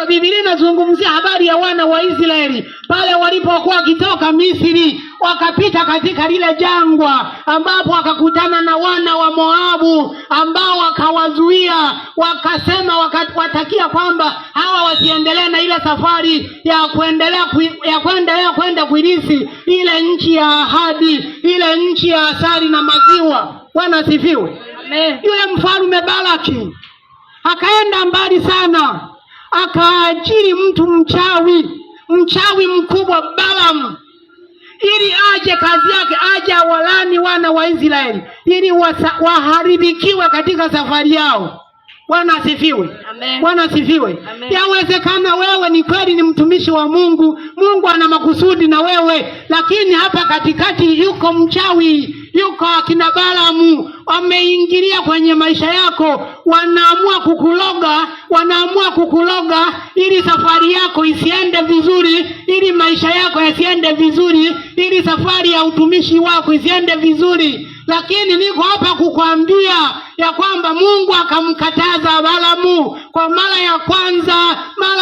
Biblia inazungumzia habari ya wana wa Israeli pale walipokuwa wakitoka Misri, wakapita katika lile jangwa ambapo wakakutana na wana wa Moabu ambao wakawazuia, wakasema watakia kwamba hawa wasiendelee na ile safari ya kuendelea kwenda kuirithi ile nchi ya ahadi, ile nchi ya asali na maziwa. Bwana asifiwe. Amen. Yule mfalme Balaki akaenda mbali sana, akaajiri mtu mchawi mkubwa Balaam, ili aje kazi yake aje awalani wana wa Israeli ili waharibikiwe katika safari yao. Bwana asifiwe. Amen. Bwana asifiwe. Yawezekana wewe ni kweli ni mtumishi wa Mungu, Mungu ana makusudi na wewe, lakini hapa katikati yuko mchawi, yuko akina Balaamu wameingilia kwenye maisha yako, wanaamua kukuloga ili safari yako isiende vizuri, ili maisha yako yasiende vizuri, ili safari ya utumishi wako isiende vizuri. Lakini niko hapa kukwambia ya kwamba Mungu akamkataza Balaamu kwa mara ya kwanza, mara